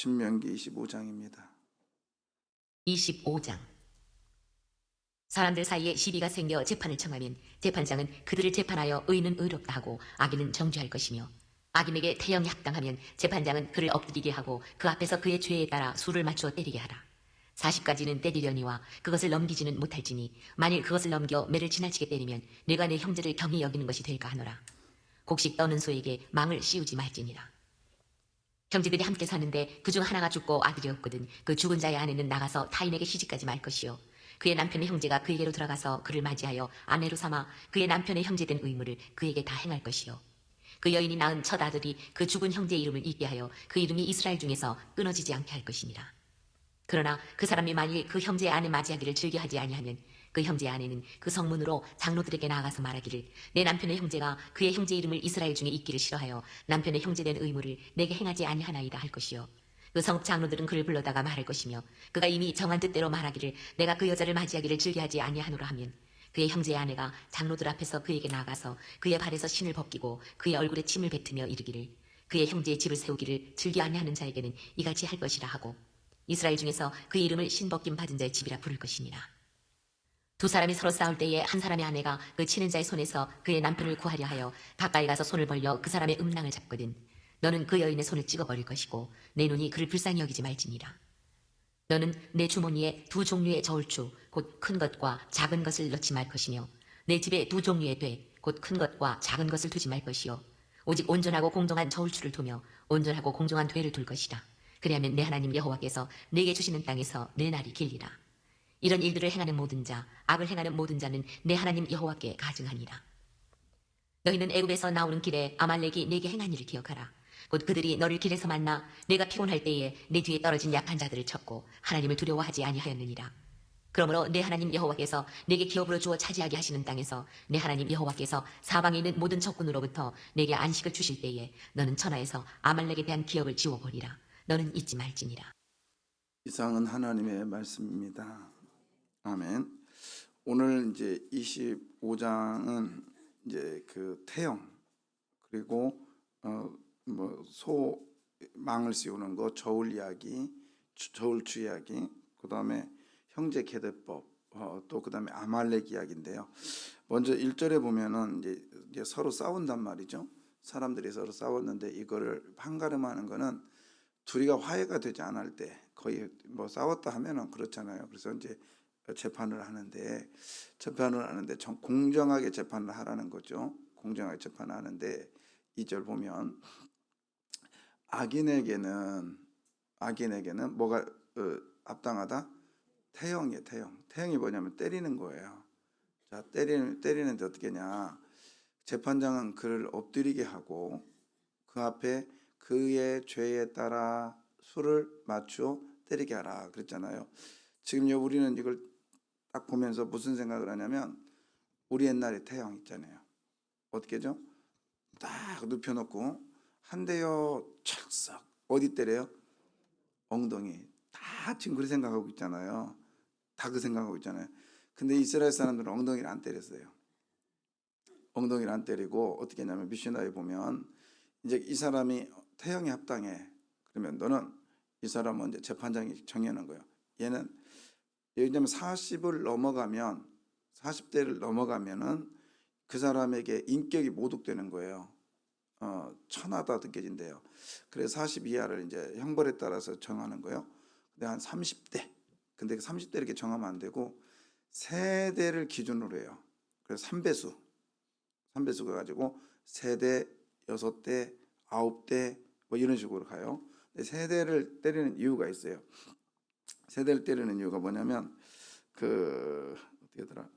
신명기 25장입니다. 25장. 사람들 사이에 시비가 생겨 재판을 청하면 재판장은 그들을 재판하여 의인은 의롭다 하고 악인은 정죄할 것이며, 악인에게 태형이 합당하면 재판장은 그를 엎드리게 하고 그 앞에서 그의 죄에 따라 수를 맞추어 때리게 하라. 40가지는 때리려니와 그것을 넘기지는 못할지니, 만일 그것을 넘겨 매를 지나치게 때리면 내가 내 형제를 경히 여기는 것이 될까 하노라. 곡식 떠는 소에게 망을 씌우지 말지니라. 형제들이 함께 사는데 그중 하나가 죽고 아들이 없거든 그 죽은 자의 아내는 나가서 타인에게 시집가지 말 것이요, 그의 남편의 형제가 그에게로 들어가서 그를 맞이하여 아내로 삼아 그의 남편의 형제된 의무를 그에게 다 행할 것이요, 그 여인이 낳은 첫 아들이 그 죽은 형제의 이름을 잊게 하여 그 이름이 이스라엘 중에서 끊어지지 않게 할 것이니라. 그러나 그 사람이 만일 그 형제의 아내 맞이하기를 즐겨하지 아니하면 그 형제의 아내는 그 성문으로 장로들에게 나아가서 말하기를, 내 남편의 형제가 그의 형제 이름을 이스라엘 중에 잊기를 싫어하여 남편의 형제된 의무를 내게 행하지 아니하나이다 할 것이요, 그 성읍 장로들은 그를 불러다가 말할 것이며, 그가 이미 정한 뜻대로 말하기를 내가 그 여자를 맞이하기를 즐겨하지 아니하노라 하면 그의 형제의 아내가 장로들 앞에서 그에게 나아가서 그의 발에서 신을 벗기고 그의 얼굴에 침을 뱉으며 이르기를, 그의 형제의 집을 세우기를 즐겨 아니하는 자에게는 이같이 할 것이라 하고 이스라엘 중에서 그 이름을 신벗김 받은 자의 집이라 부를 것이니라. 두 사람이 서로 싸울 때에 한 사람의 아내가 그 치는 자의 손에서 그의 남편을 구하려 하여 가까이 가서 손을 벌려 그 사람의 음낭을 잡거든 너는 그 여인의 손을 찍어버릴 것이고 내 눈이 그를 불쌍히 여기지 말지니라. 너는 내 주머니에 두 종류의 저울추 곧 큰 것과 작은 것을 넣지 말 것이며, 내 집에 두 종류의 돼 곧 큰 것과 작은 것을 두지 말 것이요, 오직 온전하고 공정한 저울추를 두며 온전하고 공정한 되를 둘 것이라. 그리하면 내 하나님 여호와께서 내게 주시는 땅에서 내 날이 길리라. 이런 일들을 행하는 모든 자, 악을 행하는 모든 자는 내 하나님 여호와께 가증하니라. 너희는 애굽에서 나오는 길에 아말렉이 내게 행한 일을 기억하라. 곧 그들이 너를 길에서 만나 내가 피곤할 때에 내 뒤에 떨어진 약한 자들을 쳤고 하나님을 두려워하지 아니하였느니라. 그러므로 내 하나님 여호와께서 내게 기업으로 주어 차지하게 하시는 땅에서 내 하나님 여호와께서 사방에 있는 모든 적군으로부터 내게 안식을 주실 때에 너는 천하에서 아말렉에 대한 기업을 지워버리라. 너는 잊지 말지니라. 이상은 하나님의 말씀입니다. 아멘. 오늘 이제 25장은 이제 그 태형, 그리고 소 망을 씌우는 거, 저울 이야기, 저울추 이야기, 그다음에 형제 계대법, 또 그다음에 아말렉 이야기인데요. 먼저 1절에 보면은 이제 서로 싸운단 말이죠. 사람들이 서로 싸웠는데 이거를 판가름하는 거는 둘이가 화해가 되지 않을 때, 거의 뭐 싸웠다 하면은 그렇잖아요. 그래서 이제 재판을 하는데 공정하게 재판을 하라는 거죠. 공정하게 재판을 하는데 2절 보면 악인에게는 뭐가 합당하다? 태형이에요. 태형이 뭐냐면 때리는 거예요. 자, 때리는데 어떻게 하냐? 재판장은 그를 엎드리게 하고 그 앞에 그의 죄에 따라 수를 맞추어 때리게 하라 그랬잖아요. 지금요, 우리는 이걸 딱 보면서 무슨 생각을 하냐면, 우리 옛날에 태형 있잖아요. 어떻게죠? 딱 눕혀놓고 한 대요 착싹 어디 때려요? 엉덩이. 다 지금 그렇게 생각하고 있잖아요. 다 그 생각하고 있잖아요. 근데 이스라엘 사람들은 엉덩이를 안 때렸어요. 엉덩이를 안 때리고 어떻게 했냐면, 미션나에 보면 이제 이 사람이 태형에 합당해. 그러면 너는, 이 사람은 이제 재판장이 정해놓은 거예요. 얘는 예를 들면 40대를 넘어가면은 그 사람에게 인격이 모독되는 거예요. 천하다 느껴진대요. 그래서 40 이하를 이제 형벌에 따라서 정하는 거예요. 근데 한 30대. 근데 30대 이렇게 정하면 안 되고 세대를 기준으로 해요. 그래서 3배수가 가지고 세대, 6대, 9대 뭐 이런 식으로 가요. 근데 세대를 때리는 이유가 있어요. 세대를 때리는 이유가 뭐냐면, 그 어떻게더라?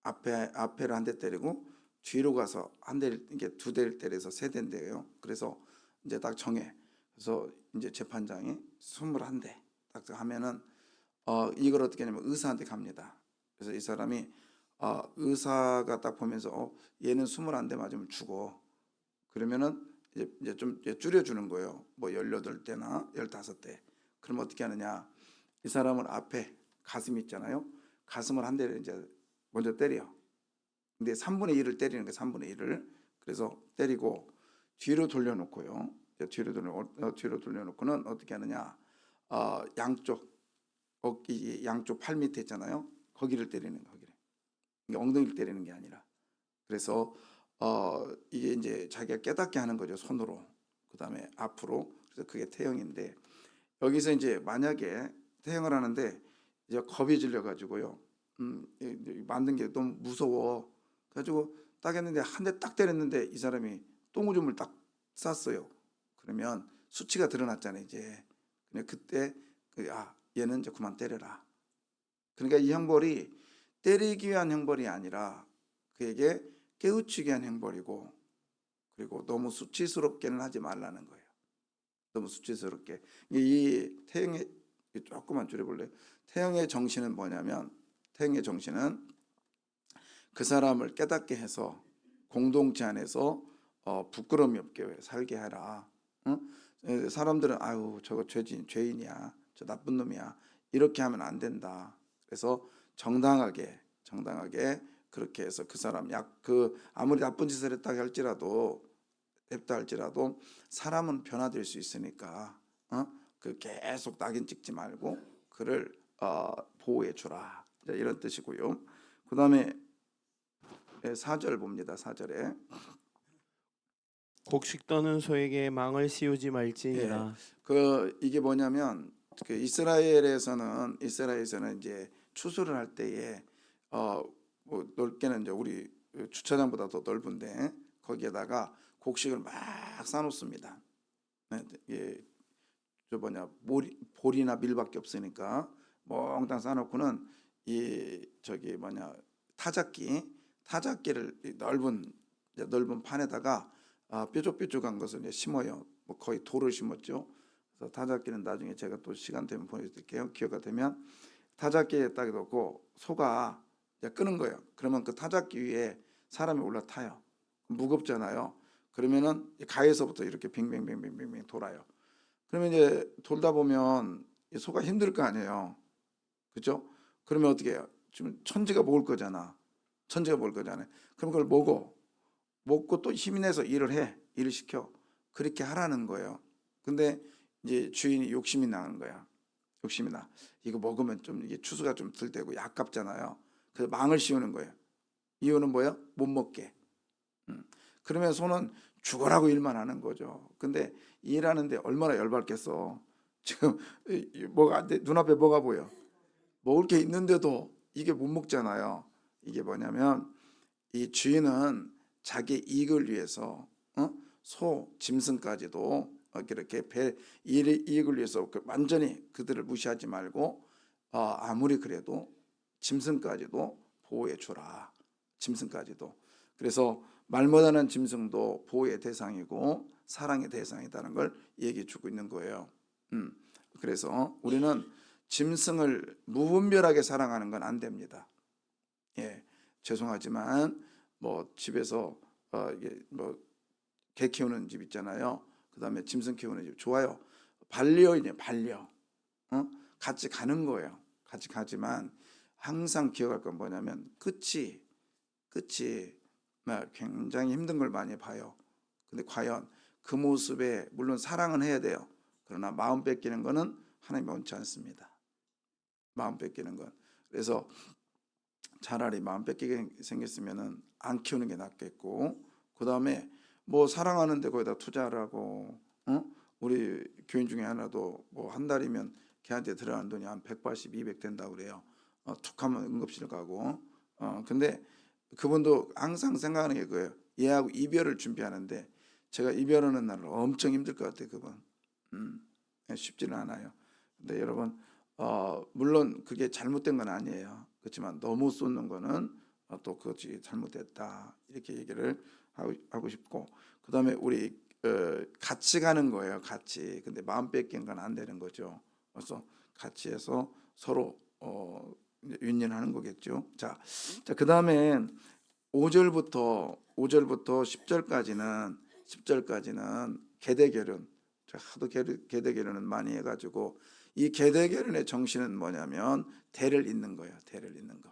앞에를 한 대 때리고 뒤로 가서 한 대를, 이게 두 대를 때려서 세 대인데요. 그래서 이제 딱 정해. 그래서 이제 재판장이 21대 딱 하면은 이걸 어떻게 하냐면 의사한테 갑니다. 그래서 이 사람이 의사가 딱 보면서 얘는 21대 맞으면 죽어. 그러면은 이제 좀 줄여주는 거예요. 뭐 18대나 15대. 그럼 어떻게 하느냐? 이 사람은 앞에 가슴 있잖아요. 가슴을 한 대를 이제 먼저 때려. 근데 3분의 1을 때리는 거예요. 3분의 1을. 그래서 때리고 뒤로 돌려놓고요. 뒤로 돌려놓고는 어떻게 하느냐? 양쪽 팔 밑에 있잖아요. 거기를 때리는 거, 거기를. 이게 엉덩이를 때리는 게 아니라. 그래서 이게 이제 자기가 깨닫게 하는 거죠, 손으로. 그다음에 앞으로. 그래서 그게 태형인데, 여기서 이제 만약에 태형을 하는데 이제 겁이 질려 가지고요. 만든 게 너무 무서워. 그래가지고 딱 했는데 한 대 딱 때렸는데 이 사람이 똥오줌을 딱 쌌어요. 그러면 수치가 드러났잖아요, 이제. 근데 그때 얘는 이제 그만 때려라. 그러니까 이 형벌이 때리기 위한 형벌이 아니라 그에게 깨우치기 위한 형벌이고, 그리고 너무 수치스럽게는 하지 말라는 거예요. 너무 수치스럽게. 이 태형의, 조금만 줄여볼래요? 태형의 정신은 뭐냐면, 태형의 정신은 그 사람을 깨닫게 해서 공동체 안에서 부끄러움이 없게 살게 해라. 응? 사람들은 아유 저거 죄인이야, 저 나쁜 놈이야, 이렇게 하면 안 된다. 그래서 정당하게 그렇게 해서 그 사람 아무리 나쁜 짓을 했다 할지라도 사람은 변화될 수 있으니까 그 계속 낙인 찍지 말고 그를 보호해 주라, 이런 뜻이고요. 그 다음에 4절 봅니다. 4절에 곡식 떠는 소에게 망을 씌우지 말지니라. 이게 뭐냐면, 그 이스라엘에서는 이제 추수를 할 때에 뭐 넓게는 이제 우리 주차장보다 더 넓은데 거기에다가 곡식을 막 싸놓습니다. 볼이나 밀밖에 없으니까 몽땅 싸놓고는 타작기를 넓은 판에다가 뾰족뾰족한 것을 이제 심어요. 뭐 거의 돌을 심었죠. 그래서 타작기는 나중에 제가 또 시간 되면 보여드릴게요. 기회가 되면 타작기에 딱 놓고 소가 이제 끄는 거예요. 그러면 그 타작기 위에 사람이 올라타요. 무겁잖아요. 그러면은 가에서부터 이렇게 빙빙빙빙빙 돌아요. 그러면 이제 돌다 보면 이 소가 힘들 거 아니에요. 그렇죠? 그러면 어떻게 해요? 지금 천지가 먹을 거잖아. 그럼 그걸 먹고 또 힘이 내서 일을 시켜. 그렇게 하라는 거예요. 근데 이제 주인이 욕심이 나는 거야. 욕심이 나. 이거 먹으면 좀 이게 추수가 좀 덜 되고 아깝잖아요. 그래서 망을 씌우는 거예요. 이유는 뭐야? 못 먹게. 그러면 소는 죽어라고 일만 하는 거죠. 근데 일하는데 얼마나 열받겠어. 지금 눈앞에 뭐가 보여? 먹을 게 있는데도 이게 못 먹잖아요. 이게 뭐냐면, 이 주인은 자기 이익을 위해서 짐승까지도 이렇게 이익을 위해서 완전히 그들을 무시하지 말고 아무리 그래도 짐승까지도 보호해 주라. 짐승까지도. 그래서 말 못하는 짐승도 보호의 대상이고 사랑의 대상이라는 걸 얘기해 주고 있는 거예요. 그래서 우리는 짐승을 무분별하게 사랑하는 건 안 됩니다. 죄송하지만 뭐 집에서 이게 뭐 개 키우는 집 있잖아요. 그다음에 짐승 키우는 집 좋아요. 반려. 같이 가는 거예요. 같이 가지만 항상 기억할 건 뭐냐면 끝이 굉장히 힘든 걸 많이 봐요. 근데 과연 그 모습에 물론 사랑은 해야 돼요. 그러나 마음 뺏기는 거는 하나님이 원치 않습니다. 마음 뺏기는 건. 그래서 차라리 마음 뺏기게 생겼으면은 안 키우는 게 낫겠고, 그 다음에 뭐 사랑하는데 거기다 투자를 하고, 우리 교인 중에 하나도 뭐 한 달이면 걔한테 들어가는 돈이 한 180, 200 된다고 그래요. 툭하면 응급실 가고. 근데 그분도 항상 생각하는 게 그거예요. 얘하고 이별을 준비하는데 제가 이별하는 날은 엄청 힘들 것 같아요. 그분. 쉽지는 않아요. 근데 여러분, 물론 그게 잘못된 건 아니에요. 그렇지만 너무 쏟는 거는 또 그것이 잘못됐다, 이렇게 얘기를 하고 싶고, 그 다음에 우리 같이 가는 거예요. 같이. 근데 마음 뺏긴 건 안 되는 거죠. 그래서 같이 해서 서로 윈윈하는 거겠죠. 자, 그 다음에 5절부터 10절까지는 계대결혼. 하도 계대결혼은 많이 해가지고, 이 계대결혼의 정신은 뭐냐면 대를 잇는 거예요. 대를 잇는 거.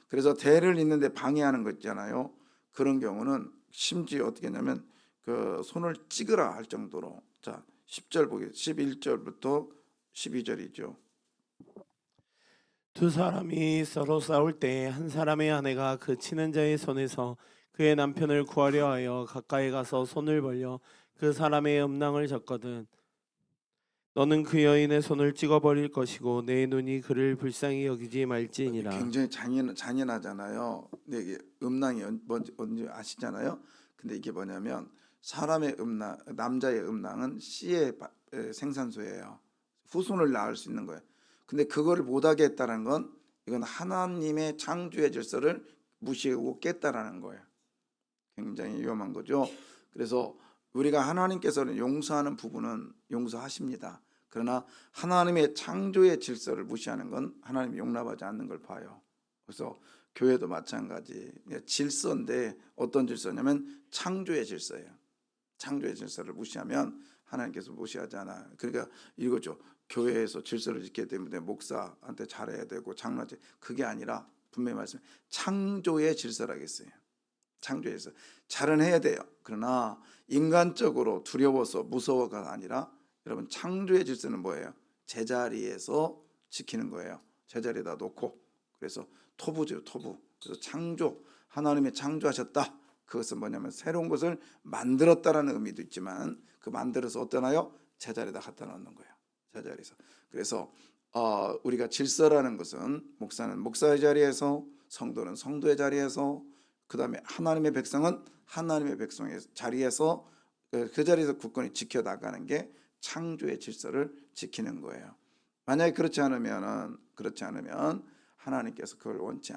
그래서 대를 잇는데 방해하는 거 있잖아요. 그런 경우는 심지어 어떻게 했냐면 그 손을 찍으라 할 정도로. 자, 10절 보겠습니다. 11절부터 12절이죠. 두 사람이 서로 싸울 때 한 사람의 아내가 그 치는 자의 손에서 그의 남편을 구하려 하여 가까이 가서 손을 벌려 그 사람의 음낭을 졌거든. 너는 그 여인의 손을 찍어버릴 것이고 내 눈이 그를 불쌍히 여기지 말지니라. 굉장히 잔인하잖아요. 근데 이게 음낭이 뭔지 아시잖아요. 근데 이게 뭐냐면 사람의 음낭, 남자의 음낭은 씨의 생산소예요. 후손을 낳을 수 있는 거예요. 근데 그거를 못하게 했다는 건 이건 하나님의 창조의 질서를 무시하고 깼다라는 거예요. 굉장히 위험한 거죠. 그래서 우리가 하나님께서는 용서하는 부분은 용서하십니다. 그러나 하나님의 창조의 질서를 무시하는 건 하나님이 용납하지 않는 걸 봐요. 그래서 교회도 마찬가지. 질서인데 어떤 질서냐면 창조의 질서예요. 창조의 질서를 무시하면 하나님께서 무시하지 않아요. 그러니까 이거죠. 교회에서 질서를 지켜야 되는데 목사한테 잘해야 되고 장로한테, 그게 아니라 분명히 말씀해 창조의 질서라겠어요. 창조에서 잘은 해야 돼요. 그러나 인간적으로 두려워서 무서워가 아니라 여러분 창조의 질서는 뭐예요? 제자리에서 지키는 거예요. 제자리에다 놓고. 그래서 토부죠, 토부. 그래서 창조, 하나님이 창조하셨다. 그것은 뭐냐면 새로운 것을 만들었다라는 의미도 있지만 그 만들어서 어떠나요? 제자리에다 갖다 놓는 거예요. 제자리에서. 그래서 우리가 질서라는 것은 목사는 목사의 자리에서, 성도는 성도의 자리에서, 그 다음에 하나님의 백성은 하나님의 백성의 자리에서 그 자리에서 굳건히 지켜나가는 게 창조의 질서를 지키는 거예요. 만약에 그렇지 않으면 하나님께서 그걸 원치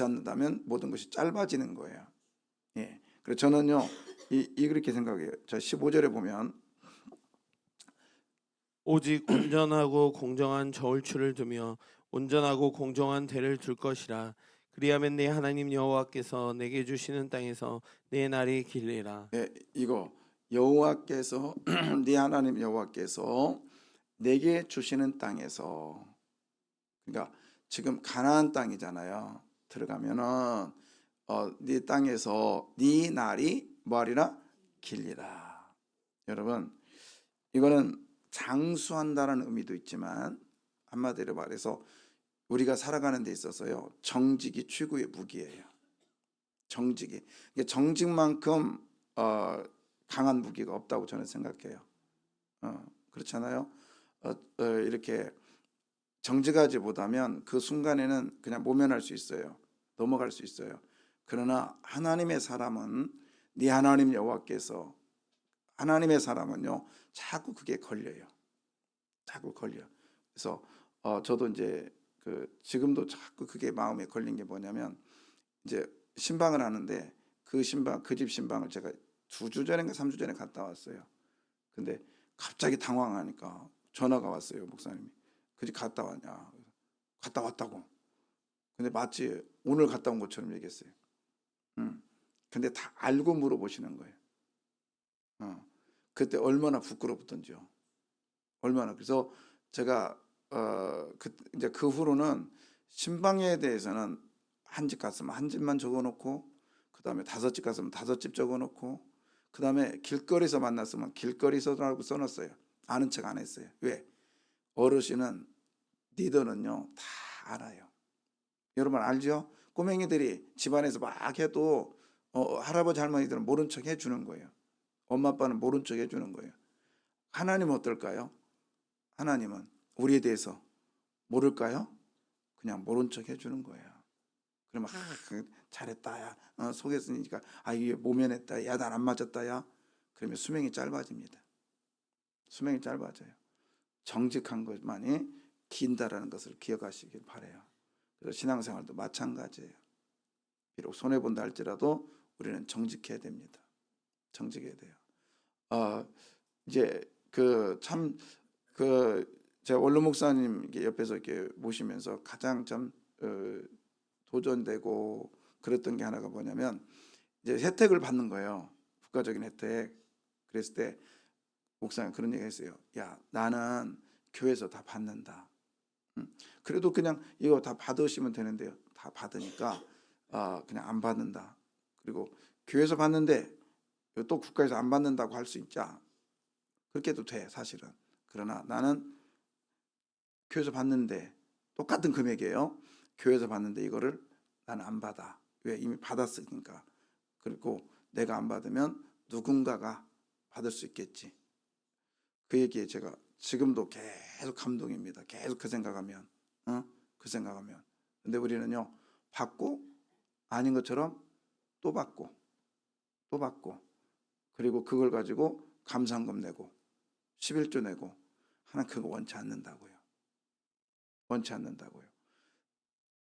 않는다면 모든 것이 짧아지는 거예요. 예. 그래서 저는요 그렇게 생각해요. 자, 15절에 보면 오직 온전하고 공정한 저울추를 두며 온전하고 공정한 대를 둘 것이라. 그리하면 내 하나님 여호와께서 내게 주시는 땅에서 내 날이 길리라. 예, 이거 여호와께서 네 하나님 여호와께서 내게 주시는 땅에서, 그러니까 지금 가나안 땅이잖아요. 들어가면은 네 땅에서 네 날이 뭐하리라? 길리라. 여러분 이거는 장수한다는 의미도 있지만 한마디로 말해서 우리가 살아가는 데 있어서요 정직이 최고의 무기예요. 정직이. 이게 정직만큼 강한 무기가 없다고 저는 생각해요. 그렇잖아요. 이렇게 정직하지 못하면 그 순간에는 그냥 모면할 수 있어요. 넘어갈 수 있어요. 그러나 하나님의 사람은 네 하나님 여호와께서, 하나님의 사람은요 자꾸 그게 걸려요. 자꾸 걸려. 그래서 저도 이제 지금도 자꾸 그게 마음에 걸린 게 뭐냐면 이제 신방을 하는데 그 집 신방을 제가 2주 전인가 3주 전에 갔다 왔어요. 근데 갑자기 당황하니까 전화가 왔어요. 목사님이 그 집 갔다 왔냐? 갔다 왔다고. 근데 마치 오늘 갔다 온 것처럼 얘기했어요. 근데 다 알고 물어보시는 거예요. 그때 얼마나 부끄럽던지요. 얼마나. 그래서 제가 이제 그 후로는 신방에 대해서는 한 집 갔으면 한 집만 적어놓고, 그 다음에 5집 갔으면 5집 적어놓고, 그 다음에 길거리에서 만났으면 길거리에서라고 써놨어요. 아는 척 안 했어요. 왜? 어르신은 리더는요 다 알아요. 여러분 알죠? 꼬맹이들이 집안에서 막 해도 할아버지 할머니들은 모른 척 해주는 거예요. 엄마 아빠는 모른 척 해주는 거예요. 하나님은 어떨까요? 하나님은 우리에 대해서 모를까요? 그냥 모른 척 해주는 거예요. 그러면 잘했다 야, 속였으니까 이게 모면했다 야, 난 안 맞았다 야, 그러면 수명이 짧아집니다. 수명이 짧아져요. 정직한 것만이 긴다라는 것을 기억하시길 바라요. 그래서 신앙생활도 마찬가지예요. 비록 손해본다 할지라도 우리는 정직해야 됩니다. 정직해야 돼요. 이제 제가 원로 목사님 옆에서 이렇게 모시면서 가장 좀 도전되고 그랬던 게 하나가 뭐냐면 이제 혜택을 받는 거예요. 국가적인 혜택. 그랬을 때 목사님 그런 얘기 했어요. 야, 나는 교회에서 다 받는다. 그래도 그냥 이거 다 받으시면 되는데요. 다 받으니까 그냥 안 받는다. 그리고 교회에서 받는데 또 국가에서 안 받는다고 할 수 있자. 그렇게 해도 돼 사실은. 그러나 나는 교회에서 받는데 똑같은 금액이에요. 교회에서 받는데 이거를 나는 안 받아. 왜? 이미 받았으니까. 그리고 내가 안 받으면 누군가가 받을 수 있겠지. 그 얘기에 제가 지금도 계속 감동입니다. 계속 그 생각하면, 그 생각하면. 근데 우리는요, 받고 아닌 것처럼 또 받고 또 받고, 그리고 그걸 가지고 감사헌금 내고 11조 내고. 하나님 그거 원치 않는다고요. 원치 않는다고요.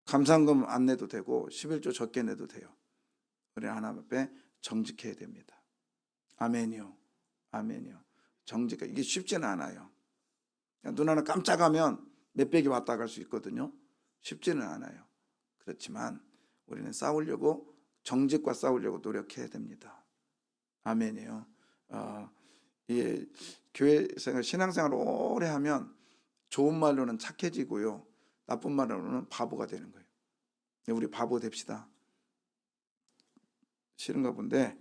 감사헌금 안 내도 되고 11조 적게 내도 돼요. 우리 하나님 앞에 정직해야 됩니다. 아멘이요. 아멘이요. 정직해. 이게 쉽지는 않아요. 눈 하나 깜짝하면 몇백이 왔다 갈 수 있거든요. 쉽지는 않아요. 그렇지만 우리는 싸우려고, 정직과 싸우려고 노력해야 됩니다. 아멘이요. 예, 교회 생활, 신앙생활 오래 하면 좋은 말로는 착해지고요, 나쁜 말로는 바보가 되는 거예요. 우리 바보 됩시다. 싫은가 본데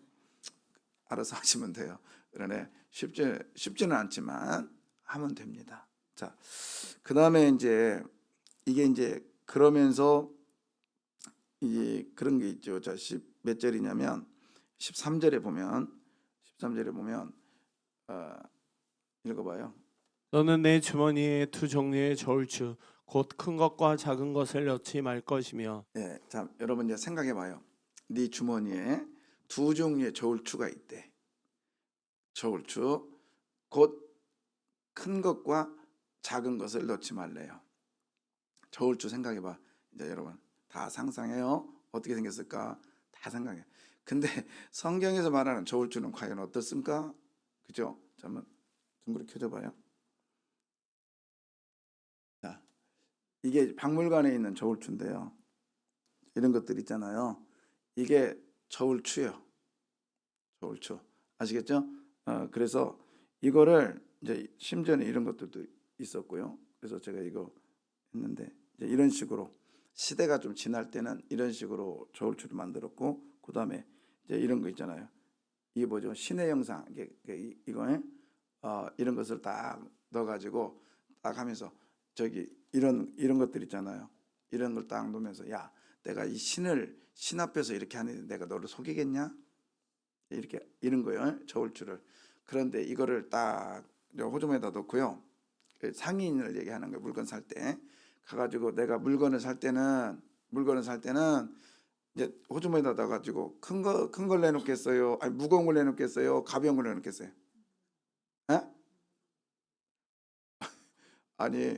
알아서 하시면 돼요. 그러네. 쉽지는 않지만 하면 됩니다. 자, 그 다음에 이제 이게 이제 그러면서 이게 그런 게 있죠. 자, 몇 절이냐면 13절에 보면 읽어봐요. 너는 내 주머니에 두 종류의 저울추 곧 큰 것과 작은 것을 넣지 말 것이며. 예, 자, 여러분 이제 생각해봐요. 네 주머니에 두 종류의 저울추가 있대. 저울추 곧 큰 것과 작은 것을 넣지 말래요. 저울추 생각해봐. 이제 여러분 다 상상해요. 어떻게 생겼을까? 다 상상해. 근데 성경에서 말하는 저울추는 과연 어떻습니까? 그죠? 자, 한번 둥그렇게 켜져봐요. 자, 이게 박물관에 있는 저울추인데요. 이런 것들 있잖아요. 이게 저울추예요. 저울추. 아시겠죠? 그래서 이거를 이제 심지어는 이런 것들도 있었고요. 그래서 제가 이거 했는데 이제 이런 식으로 시대가 좀 지날 때는 이런 식으로 저울추를 만들었고, 그 다음에 이제 이런 거 있잖아요. 이게 뭐죠? 신의 영상. 이거에 이런 것을 딱 넣어가지고 딱 하면서 저기 이런 것들 있잖아요. 이런 걸 딱 놓으면서 야, 내가 이 신 앞에서 이렇게 하는데 내가 너를 속이겠냐? 이렇게 이런 거예요. 저울추를. 그런데 이거를 딱 호주머니에다 넣고요. 상인을 얘기하는 거예요. 물건 살 때 가가지고 내가 물건을 살 때는 이제 호주머니에다 넣어가지고 큰 걸 내놓겠어요? 아니 무거운 걸 내놓겠어요? 가벼운 걸 내놓겠어요? 에? 아니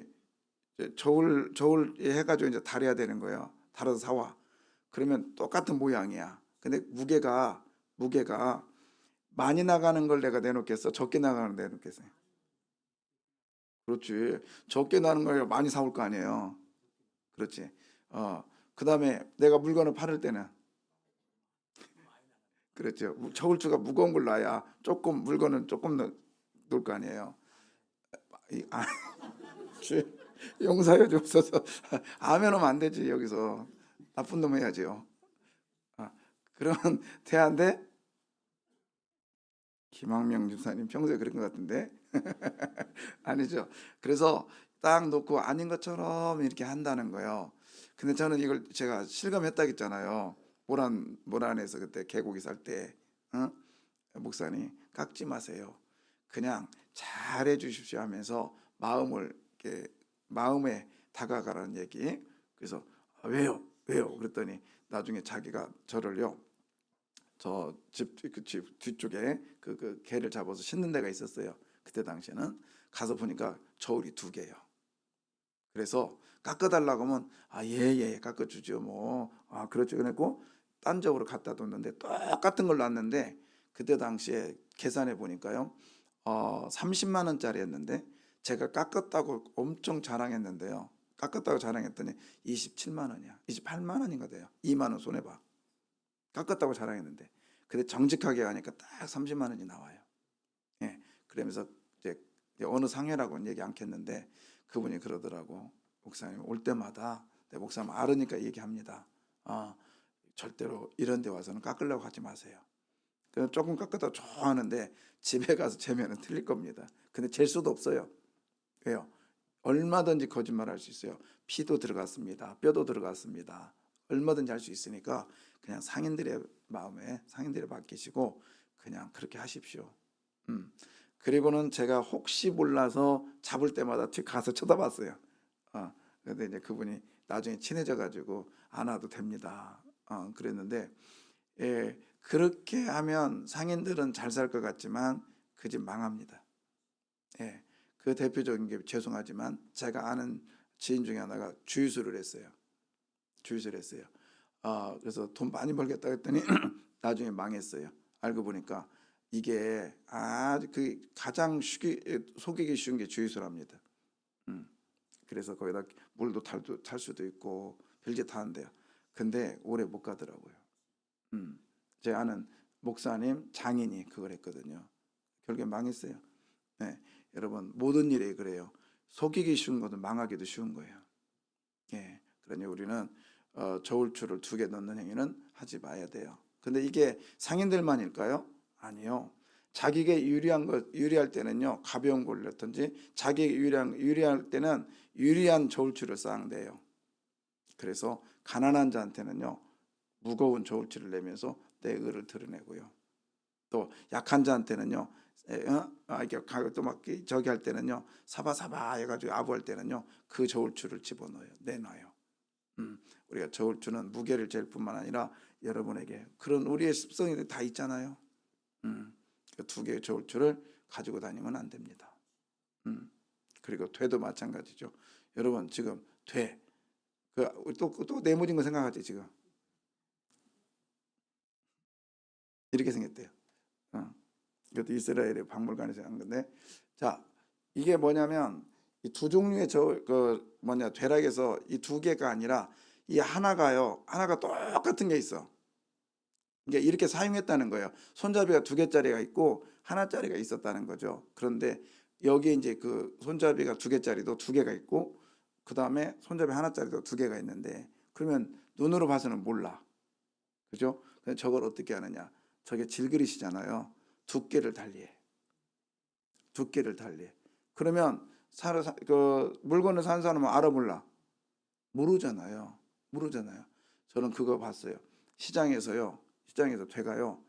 저울 해가지고 이제 달아야 되는 거예요. 달아서 사와. 그러면 똑같은 모양이야. 근데 무게가 많이 나가는 걸 내가 내놓겠어? 적게 나가는 걸 내놓겠어요? 그렇지. 적게 나는 걸 많이 사올 거 아니에요. 그렇지. 그 다음에 내가 물건을 팔을 때는, 그렇죠. 저울추가 무거운 걸 놔야 조금 물건은 조금 놓을 거 아니에요. 용서해 주옵소서. 아멘 하면 안 되지. 여기서 나쁜 놈 해야지요. 그런 대안데 김학명 집사님 평소에 그런 것 같은데 아니죠. 그래서 딱 놓고 아닌 것처럼 이렇게 한다는 거예요. 근데 저는 이걸 제가 실감했다겠잖아요. 모란에서 그때 개고기 살 때, 목사님 깎지 마세요. 그냥 잘해 주십시오 하면서 마음에 다가가라는 얘기. 그래서 왜요? 그랬더니 나중에 자기가 저를요, 저 집 뒤쪽에 그 개를 잡아서 싣는 데가 있었어요. 그때 당시에는 가서 보니까 저울이 두 개예요. 그래서 깎아달라고 하면 예 깎아주죠 뭐. 그렇죠. 그랬고 딴 저울을 갖다 뒀는데 똑같은 걸 놨는데 그때 당시에 계산해 보니까요, 30만 원짜리였는데 제가 깎았다고 엄청 자랑했는데요. 깎았다고 자랑했더니 27만 원이야. 28만 원인가 돼요. 2만 원 손해 봐. 깎았다고 자랑했는데. 근데 정직하게 하니까 딱 30만 원이 나와요. 예. 그러면서 이제 어느 상회라고는 얘기 않겠는데 그분이 그러더라고. 목사님 올 때마다 내 목사님 알으니까 얘기합니다. 절대로 이런 데 와서는 깎으려고 하지 마세요. 그래서 조금 깎아도 좋아하는데 집에 가서 재면은 틀릴 겁니다. 근데 잴 수도 없어요. 왜요? 얼마든지 거짓말할 수 있어요. 피도 들어갔습니다. 뼈도 들어갔습니다. 얼마든지 할 수 있으니까 그냥 상인들의 마음에 상인들을 맡기시고 그냥 그렇게 하십시오. 그리고는 제가 혹시 몰라서 잡을 때마다 뒤 가서 쳐다봤어요. 근데 이제 그분이 나중에 친해져 가지고 안 와도 됩니다. 그랬는데 예, 그렇게 하면 상인들은 잘 살 것 같지만 그 집 망합니다. 예, 그 대표적인 게 죄송하지만 제가 아는 지인 중에 하나가 주유소를 했어요. 주유소를 했어요. 그래서 돈 많이 벌겠다 했더니 나중에 망했어요. 알고 보니까 이게 아주 그 가장 속이기 쉬운 게 주유소랍니다. 음, 그래서 거기다 물도 탈 수도 있고 별짓 하는데요. 근데 오래 못 가더라고요. 제 아는 목사님 장인이 그걸 했거든요. 결국에 망했어요. 네, 여러분 모든 일에 그래요. 속이기 쉬운 것은 망하기도 쉬운 거예요. 예, 그러니 우리는 저울추를 2개 넣는 행위는 하지 마야 돼요. 근데 이게 상인들만일까요? 아니요. 자기에게 유리할 때는요 가벼운 걸 넣든지 자기에게 유리할 때는 유리한 저울추를 쌓아대요. 그래서 가난한 자한테는요 무거운 저울추를 내면서 내 의를 드러내고요. 또 약한 자한테는요 이렇게 또 막 저기 할 때는요 사바사바 해가지고 아부할 때는요 그 저울추를 집어넣어요. 내놔요. 우리가 저울추는 무게를 잴 뿐만 아니라 여러분에게 그런 우리의 습성이 다 있잖아요. 그 2개의 저울추를 가지고 다니면 안 됩니다. 그리고 되도 마찬가지죠. 여러분 지금 또 네모진 거 생각하지 지금 이렇게 생겼대요. 이것도 이스라엘의 박물관에서 한 건데, 자 이게 뭐냐면 이 2종류의 되락에서 이 2개가 아니라 이 하나가 똑같은 게 있어. 이게 이렇게 사용했다는 거예요. 손잡이가 2개짜리가 있고 하나짜리가 있었다는 거죠. 그런데 여기 이제 그 손잡이가 2개짜리도 2개가 있고 그 다음에 손잡이 하나짜리도 2개가 있는데 그러면 눈으로 봐서는 몰라. 그죠? 근데 저걸 어떻게 하느냐? 저게 질그릇이잖아요. 두께를 달리해. 두께를 달리해. 그러면 물건을 산 사람은 알아 몰라? 모르잖아요. 모르잖아요. 저는 그거 봤어요. 시장에서 되가요.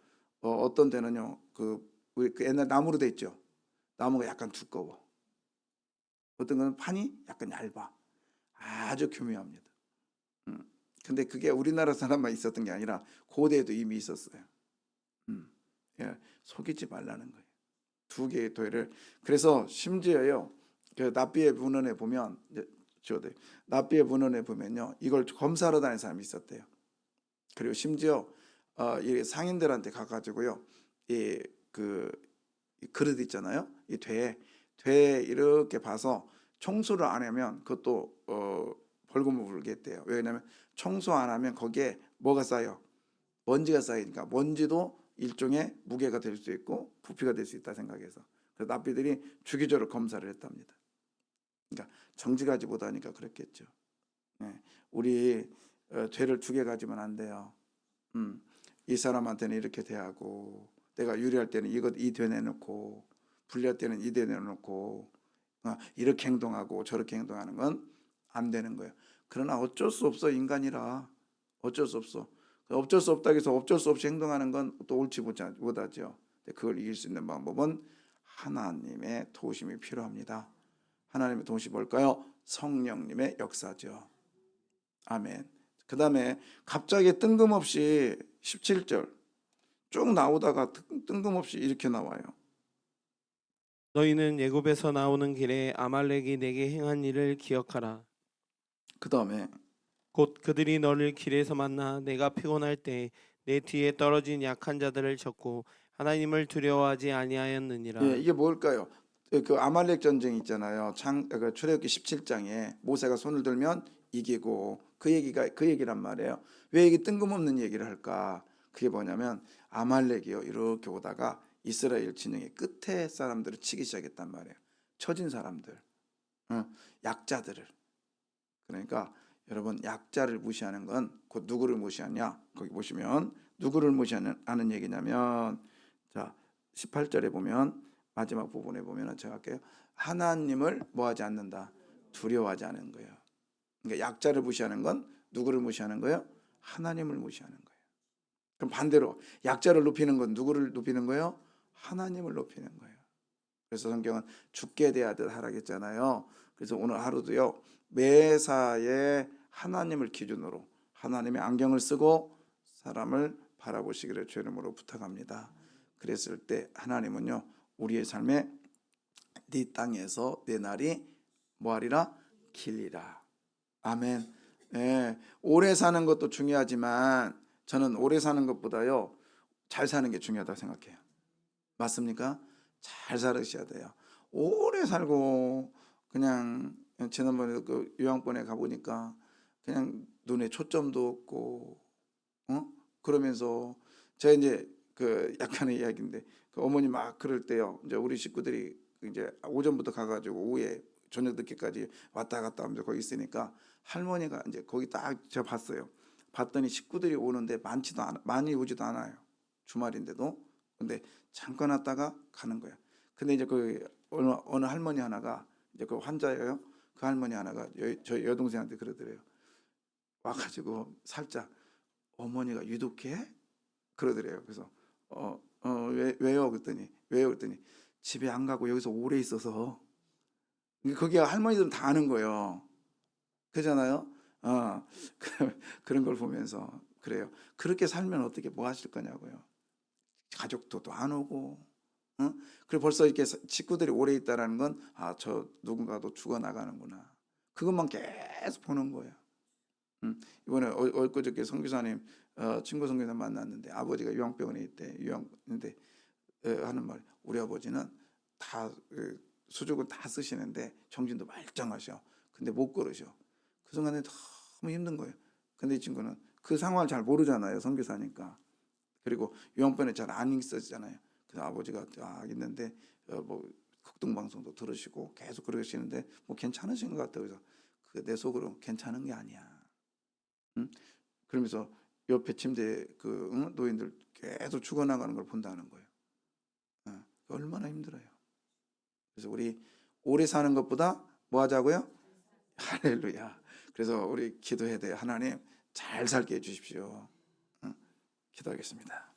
어떤 데는요. 우리 옛날 나무로 돼 있죠. 나무가 약간 두꺼워. 어떤 거는 판이 약간 얇아. 아주 교묘합니다. 근데 그게 우리나라 사람만 있었던 게 아니라 고대에도 이미 있었어요. 예, 속이지 말라는 거예요. 2개의 도회를. 그래서 심지어요. 그 납비의 문헌에 보면 납비의 문헌에 보면요. 이걸 검사하러 다니는 사람이 있었대요. 그리고 심지어 이 상인들한테 가가지고요. 이 그릇 있잖아요. 이 되에 이렇게 봐서 청소를 안 하면 그것도 벌금을 물겠대요. 왜냐하면 청소 안 하면 거기에 뭐가 쌓여? 먼지가 쌓이니까 먼지도 일종의 무게가 될 수 있고 부피가 될 수 있다 생각해서 그래서 납비들이 주기적으로 검사를 했답니다. 그러니까 정직하지 못하니까 그랬겠죠. 네. 우리 죄를 2개 가지면 안 돼요. 이 사람한테는 이렇게 대하고 내가 유리할 때는 이 돼 내놓고 불리할 때는 이 돼 내놓고 이렇게 행동하고 저렇게 행동하는 건 안 되는 거예요. 그러나 어쩔 수 없어. 인간이라 어쩔 수 없어. 어쩔 수 없다고 해서 어쩔 수 없이 행동하는 건 또 옳지 못하죠. 그걸 이길 수 있는 방법은 하나님의 도우심이 필요합니다. 하나님의 도우심이 뭘까요? 성령님의 역사죠. 아멘. 그 다음에 갑자기 뜬금없이 17절 쭉 나오다가 뜬금없이 이렇게 나와요. 너희는 애굽에서 나오는 길에 아말렉이 내게 행한 일을 기억하라. 그 다음에 곧 그들이 너를 길에서 만나 내가 피곤할 때 내 뒤에 떨어진 약한 자들을 쳤고 하나님을 두려워하지 아니하였느니라. 예, 이게 뭘까요? 그 아말렉 전쟁 있잖아요. 출애굽기 17장에 모세가 손을 들면 이기고 그 얘기란 말이에요. 왜 이게 뜬금없는 얘기를 할까? 그게 뭐냐면 아말렉이요 이렇게 오다가 이스라엘 진영의 끝에 사람들을 치기 시작했단 말이에요. 처진 사람들, 약자들을. 그러니까 여러분 약자를 무시하는 건 곧 누구를 무시하냐? 거기 보시면 누구를 무시하는 얘기냐면 자, 18절에 보면 마지막 부분에 보면은 제가 할게요. 하나님을 뭐하지 않는다. 두려워하지 않는 거예요. 그러니까 약자를 무시하는 건 누구를 무시하는 거예요? 하나님을 무시하는 거예요. 그럼 반대로 약자를 높이는 건 누구를 높이는 거예요? 하나님을 높이는 거예요. 그래서 성경은 죽게 대하듯 하라겠잖아요. 그래서 오늘 하루도요, 매사에 하나님을 기준으로 하나님의 안경을 쓰고 사람을 바라보시기를 주의 이름으로 부탁합니다. 그랬을 때 하나님은요, 우리의 삶에 네 땅에서 내 날이 뭐하리라? 길리라. 아멘. 예, 오래 사는 것도 중요하지만 저는 오래 사는 것보다요, 잘 사는 게 중요하다고 생각해요. 맞습니까? 잘 살으셔야 돼요. 오래 살고 그냥 지난번에 그 요양원에 가보니까 그냥 눈에 초점도 없고, 그러면서 제가 이제 그 약간의 이야기인데 그 어머니 막 그럴 때요. 이제 우리 식구들이 이제 오전부터 가가지고 오후에 저녁 늦게까지 왔다 갔다 하면서 거기 있으니까 할머니가 이제 거기 딱 제가 봤어요. 봤더니 식구들이 오는데 많이 오지도 않아요. 주말인데도. 근데 잠깐 왔다가 가는 거야. 근데 이제 그 어느 할머니 하나가 이제 그 환자예요. 그 할머니 하나가 저희 여동생한테 그러더래요. 와가지고 살짝 어머니가 유독해? 그러더래요. 그래서 왜요? 그랬더니 집에 안 가고 여기서 오래 있어서. 그게 할머니들은 다 아는 거예요. 그잖아요. 그런 걸 보면서 그래요. 그렇게 살면 어떻게 뭐 하실 거냐고요. 가족도 또 안 오고, 그리고 벌써 이렇게 식구들이 오래 있다라는 건 저 누군가도 죽어나가는구나. 그것만 계속 보는 거예요. 이번에 엊그저께 선교사님 친구 선교사 만났는데 아버지가 요양병원에 있대. 요양인데 하는 말, 우리 아버지는 다 수족은 다 쓰시는데 정신도 말짱하셔. 근데 못 걸으셔. 그 순간에 너무 힘든 거예요. 근데 이 친구는 그 상황을 잘 모르잖아요. 선교사니까. 그리고 요양병원에 잘 안 있었잖아요. 그래서 아버지가 있는데 뭐 극동방송도 들으시고 계속 그러시는데 뭐 괜찮으신 것 같아요. 그래서 내 속으로 괜찮은 게 아니야. 그러면서 옆에 침대 노인들 계속 죽어나가는 걸 본다는 거예요. 얼마나 힘들어요. 그래서 우리 오래 사는 것보다 뭐 하자고요? 할렐루야. 그래서 우리 기도해야 돼요. 하나님 잘 살게 해주십시오. 기도하겠습니다.